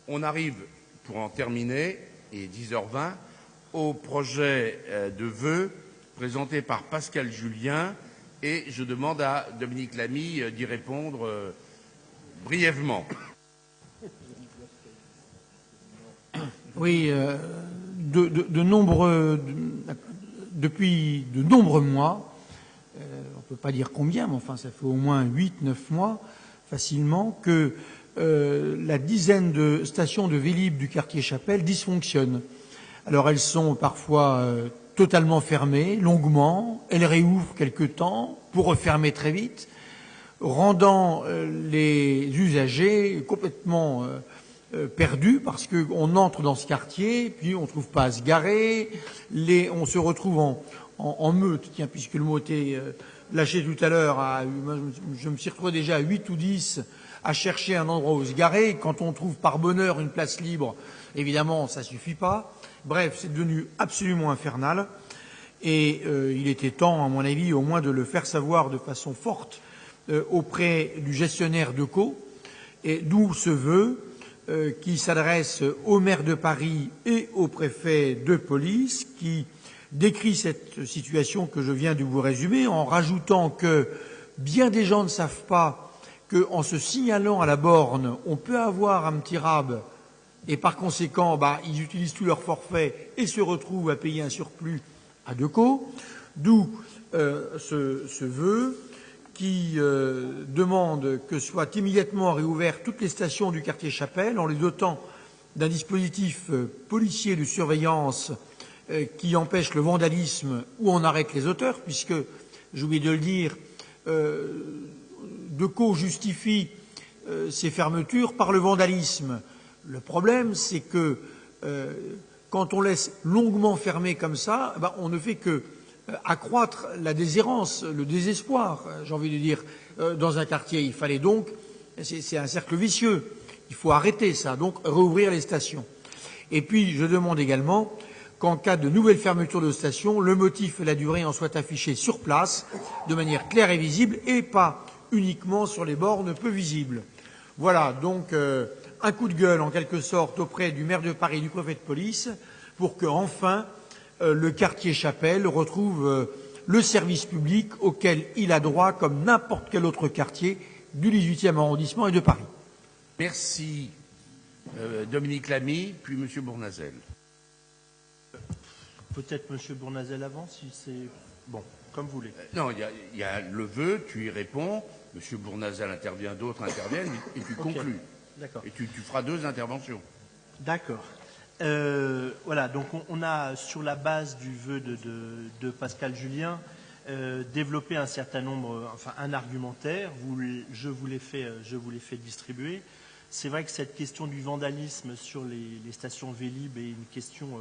On arrive, pour en terminer, et 10h20, au projet de vœux présenté par Pascal Julien, et je demande à Dominique Lamy d'y répondre brièvement. Oui, depuis de nombreux mois, on ne peut pas dire combien, mais enfin ça fait au moins 8-9 mois facilement, que la dizaine de stations de Vélib du quartier Chapelle dysfonctionnent. Alors elles sont parfois totalement fermées, longuement, elles réouvrent quelque temps pour refermer très vite, rendant les usagers complètement perdus parce qu'on entre dans ce quartier, puis on ne trouve pas à se garer, on se retrouve en meute, tiens, puisque le mot était lâché tout à l'heure, je me suis retrouvé déjà à 8 ou 10 à chercher un endroit où se garer. Quand on trouve par bonheur une place libre, évidemment, ça suffit pas. Bref, c'est devenu absolument infernal. Et il était temps, à mon avis, au moins de le faire savoir de façon forte auprès du gestionnaire de co, et d'où ce vœu qui s'adresse au maire de Paris et au préfet de police, qui décrit cette situation que je viens de vous résumer, en rajoutant que bien des gens ne savent pas qu'en se signalant à la borne, on peut avoir un petit rab, et par conséquent, ils utilisent tout leur forfait et se retrouvent à payer un surplus à Decaux, d'où ce vœu qui demande que soient immédiatement réouvertes toutes les stations du quartier Chapelle en les dotant d'un dispositif policier de surveillance qui empêche le vandalisme ou en arrête les auteurs, puisque, j'ai oublié de le dire, Decaux justifie ces fermetures par le vandalisme. Le problème, c'est que quand on laisse longuement fermer comme ça, on ne fait que accroître la déshérence, le désespoir, j'ai envie de dire, dans un quartier. Il fallait donc, c'est un cercle vicieux, il faut arrêter ça, donc rouvrir les stations. Et puis, je demande également qu'en cas de nouvelle fermeture de station, le motif et la durée en soient affichés sur place, de manière claire et visible, et pas uniquement sur les bornes peu visibles. Voilà, donc un coup de gueule, en quelque sorte, auprès du maire de Paris et du préfet de police, pour que, enfin, le quartier Chapelle retrouve le service public auquel il a droit, comme n'importe quel autre quartier du 18e arrondissement et de Paris. Merci Dominique Lamy, puis M. Bournazel. Peut-être M. Bournazel avant, si c'est... Bon, comme vous voulez. Non, il y a le vœu, tu y réponds, M. Bournazel intervient, d'autres interviennent, et tu conclus. D'accord. Et tu feras 2 interventions. D'accord. Voilà, donc on a, sur la base du vœu de Pascal Julien, développé un certain nombre, enfin un argumentaire, je vous l'ai fait distribuer. C'est vrai que cette question du vandalisme sur les stations Vélib est une question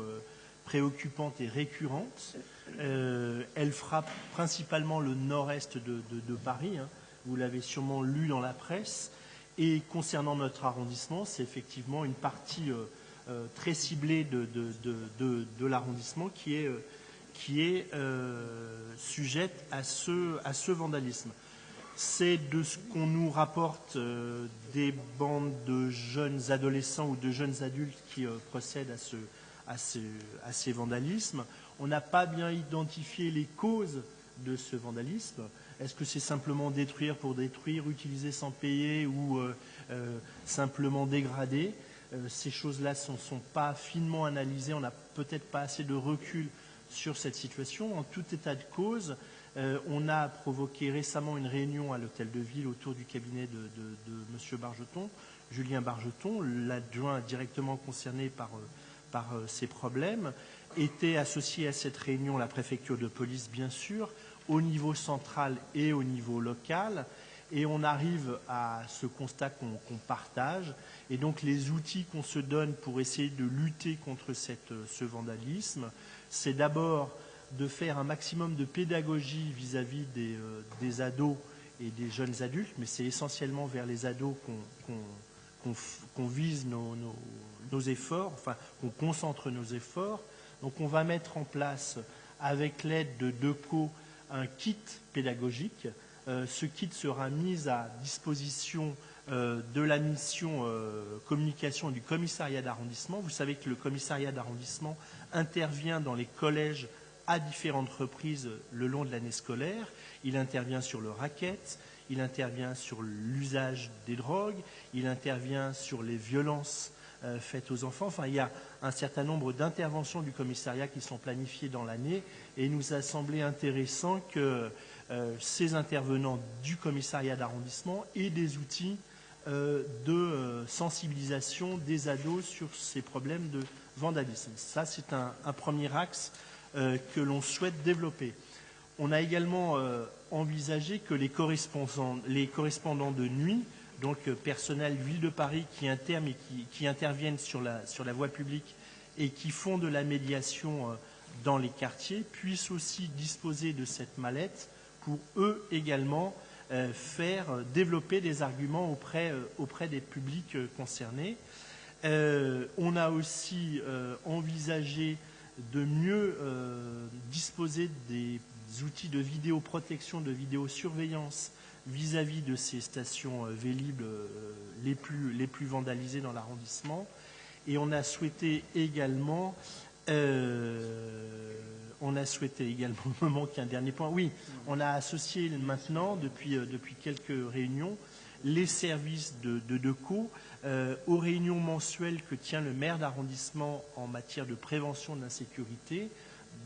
préoccupante et récurrente. Elle frappe principalement le nord-est de Paris, hein. Vous l'avez sûrement lu dans la presse. Et concernant notre arrondissement, c'est effectivement une partie très ciblée de l'arrondissement qui est sujette à ce vandalisme. C'est de ce qu'on nous rapporte des bandes de jeunes adolescents ou de jeunes adultes qui procèdent à ces vandalismes. On n'a pas bien identifié les causes de ce vandalisme. Est-ce que c'est simplement détruire pour détruire, utiliser sans payer ou simplement dégrader? Ces choses-là ne sont pas finement analysées. On n'a peut-être pas assez de recul sur cette situation. En tout état de cause, on a provoqué récemment une réunion à l'hôtel de ville autour du cabinet de M. Bargeton, Julien Bargeton, l'adjoint directement concerné par ces problèmes. Était associé à cette réunion la préfecture de police, bien sûr, au niveau central et au niveau local. Et on arrive à ce constat qu'on partage. Et donc les outils qu'on se donne pour essayer de lutter contre ce vandalisme, c'est d'abord de faire un maximum de pédagogie vis-à-vis des ados et des jeunes adultes, mais c'est essentiellement vers les ados qu'on vise nos efforts, enfin qu'on concentre nos efforts. Donc on va mettre en place, avec l'aide de Decaux, un kit pédagogique. Ce kit sera mis à disposition de la mission communication du commissariat d'arrondissement. Vous savez que le commissariat d'arrondissement intervient dans les collèges à différentes reprises le long de l'année scolaire. Il intervient sur le racket, il intervient sur l'usage des drogues, il intervient sur les violences faites aux enfants. Enfin, il y a un certain nombre d'interventions du commissariat qui sont planifiées dans l'année et il nous a semblé intéressant que ces intervenants du commissariat d'arrondissement aient des outils de sensibilisation des ados sur ces problèmes de vandalisme. Ça, c'est un premier axe que l'on souhaite développer. On a également envisagé que les correspondants de nuit, donc personnel Ville de Paris qui interviennent sur la voie publique et qui font de la médiation dans les quartiers, puissent aussi disposer de cette mallette pour eux également faire développer des arguments auprès des publics concernés. On a aussi envisagé de mieux disposer des outils de vidéoprotection, de vidéosurveillance vis-à-vis de ces stations Vélib les plus vandalisées dans l'arrondissement. Et on a souhaité également, il me manque un dernier point, oui, on a associé maintenant, depuis quelques réunions, les services de DECO aux réunions mensuelles que tient le maire d'arrondissement en matière de prévention de l'insécurité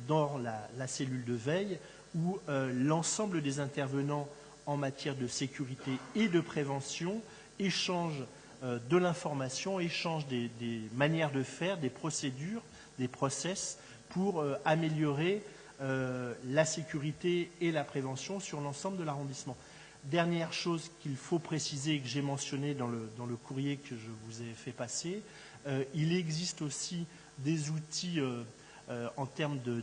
dans la cellule de veille, où l'ensemble des intervenants en matière de sécurité et de prévention échangent de l'information, échangent des manières de faire, des procédures, des process pour améliorer la sécurité et la prévention sur l'ensemble de l'arrondissement. Dernière chose qu'il faut préciser et que j'ai mentionné dans le courrier que je vous ai fait passer, il existe aussi des outils en termes de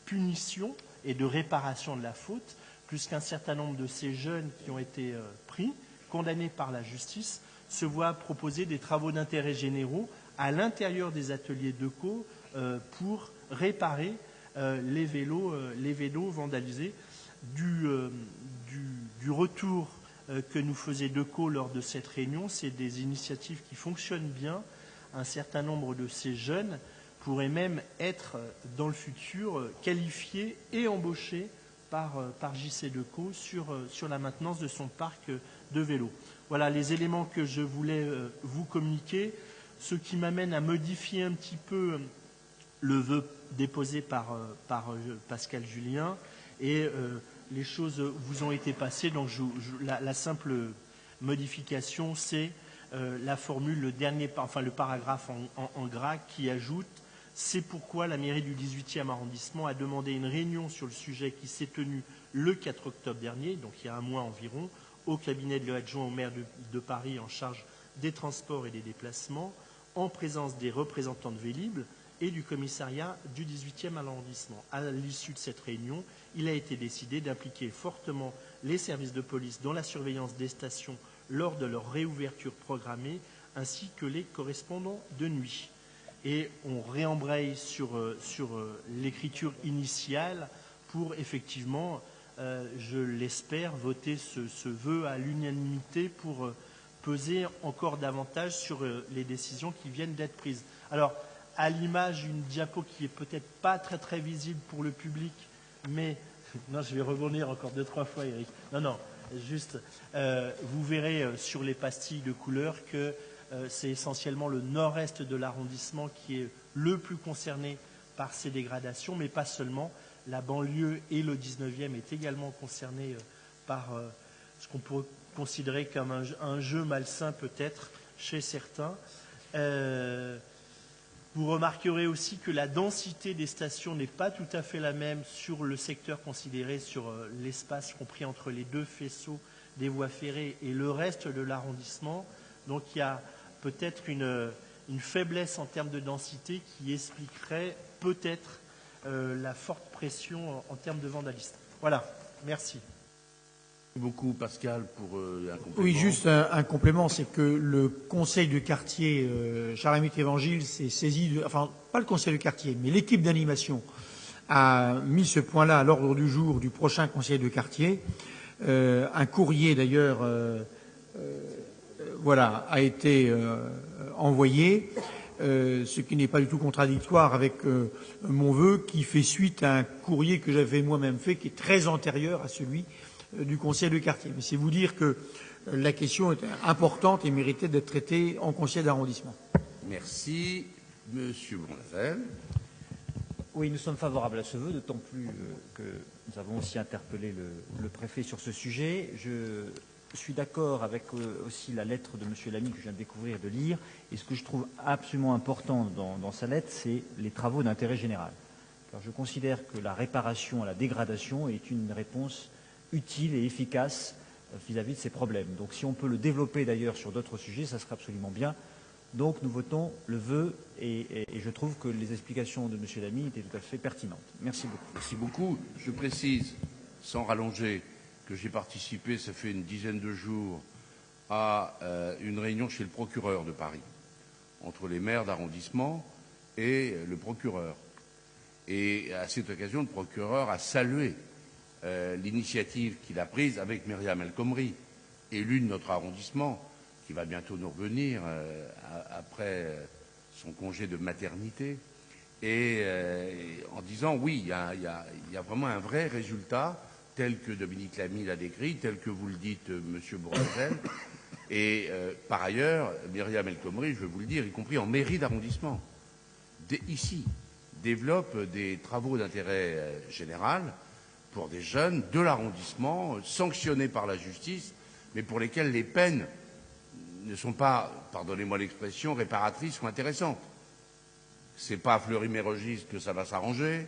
punition et de réparation de la faute, puisqu'un certain nombre de ces jeunes qui ont été pris, condamnés par la justice, se voient proposer des travaux d'intérêt généraux à l'intérieur des ateliers DECO pour réparer les vélos vandalisés. Du retour que nous faisait DECO lors de cette réunion, c'est des initiatives qui fonctionnent bien. Un certain nombre de ces jeunes pourraient même être dans le futur qualifiés et embauchés par JC DECO sur la maintenance de son parc de vélos. Voilà les éléments que je voulais vous communiquer, ce qui m'amène à modifier un petit peu le vœu déposé par Pascal Julien et les choses vous ont été passées, donc la simple modification, c'est la formule, le paragraphe en gras qui ajoute « C'est pourquoi la mairie du 18e arrondissement a demandé une réunion sur le sujet qui s'est tenue le 4 octobre dernier, donc il y a un mois environ, au cabinet de l'adjoint au maire de Paris en charge des transports et des déplacements, en présence des représentants de Vélib et du commissariat du 18e arrondissement. À l'issue de cette réunion, il a été décidé d'impliquer fortement les services de police dans la surveillance des stations lors de leur réouverture programmée, ainsi que les correspondants de nuit. » Et on réembraye sur l'écriture initiale pour effectivement, je l'espère, voter ce vœu à l'unanimité pour peser encore davantage sur les décisions qui viennent d'être prises. Alors, à l'image, une diapo qui est peut-être pas très très visible pour le public, mais non, je vais rebondir encore 2-3 fois, Eric. Non, juste, vous verrez sur les pastilles de couleur que c'est essentiellement le nord-est de l'arrondissement qui est le plus concerné par ces dégradations, mais pas seulement. La banlieue et le 19e est également concerné par ce qu'on pourrait considérer comme un jeu malsain peut-être chez certains. Vous remarquerez aussi que la densité des stations n'est pas tout à fait la même sur le secteur considéré sur l'espace compris entre les deux faisceaux des voies ferrées et le reste de l'arrondissement. Donc il y a peut-être une faiblesse en termes de densité qui expliquerait peut-être la forte pression en termes de vandalisme. Voilà, merci. Merci beaucoup Pascal pour un complément. Oui, juste un complément, c'est que le conseil de quartier Charles-Amiot Évangile s'est saisi, enfin pas le conseil de quartier, mais l'équipe d'animation a mis ce point-là à l'ordre du jour du prochain conseil de quartier. Un courrier d'ailleurs voilà, a été envoyé, ce qui n'est pas du tout contradictoire avec mon vœu, qui fait suite à un courrier que j'avais moi-même fait, qui est très antérieur à celui du conseil de quartier. Mais c'est vous dire que la question est importante et méritait d'être traitée en conseil d'arrondissement. Merci. Monsieur Bournazel. Oui, nous sommes favorables à ce vœu, d'autant plus que nous avons aussi interpellé le préfet sur ce sujet. Je suis d'accord avec aussi la lettre de M. Lamy que je viens de découvrir et de lire. Et ce que je trouve absolument important dans sa lettre, c'est les travaux d'intérêt général. Car je considère que la réparation à la dégradation est une réponse utile et efficace vis-à-vis de ces problèmes. Donc si on peut le développer d'ailleurs sur d'autres sujets, ça serait absolument bien. Donc nous votons le vœu et je trouve que les explications de M. Lamy étaient tout à fait pertinentes. Merci beaucoup. Merci beaucoup. Je précise, sans rallonger, que j'ai participé, ça fait une dizaine de jours, à une réunion chez le procureur de Paris, entre les maires d'arrondissement et le procureur. Et à cette occasion, le procureur a salué l'initiative qu'il a prise avec Myriam El Khomri, élue de notre arrondissement, qui va bientôt nous revenir après son congé de maternité, et en disant oui, il y a vraiment un vrai résultat, tel que Dominique Lamy l'a décrit, tel que vous le dites, Monsieur Bournazel. Et par ailleurs, Myriam El Khomri, je veux vous le dire, y compris en mairie d'arrondissement, ici, développe des travaux d'intérêt général pour des jeunes de l'arrondissement, sanctionnés par la justice, mais pour lesquels les peines ne sont pas, pardonnez-moi l'expression, réparatrices ou intéressantes. C'est pas à Fleury-Mérogis que ça va s'arranger,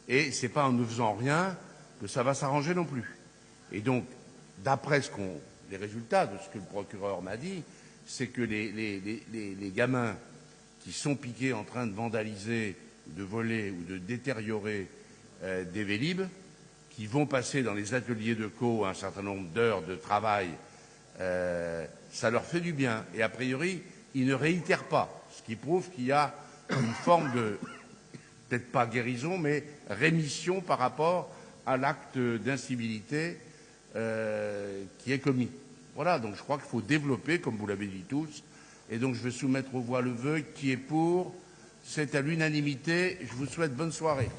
et c'est pas en ne faisant rien que ça va s'arranger non plus. Et donc, d'après les résultats de ce que le procureur m'a dit, c'est que les gamins qui sont piqués en train de vandaliser, de voler ou de détériorer des Vélib, qui vont passer dans les ateliers de co un certain nombre d'heures de travail, ça leur fait du bien. Et a priori, ils ne réitèrent pas, ce qui prouve qu'il y a une forme de, peut-être pas guérison, mais rémission par rapport à l'acte d'incivilité qui est commis. Voilà, donc je crois qu'il faut développer, comme vous l'avez dit tous, et donc je vais soumettre aux voix le vœu qui est pour. C'est à l'unanimité. Je vous souhaite bonne soirée.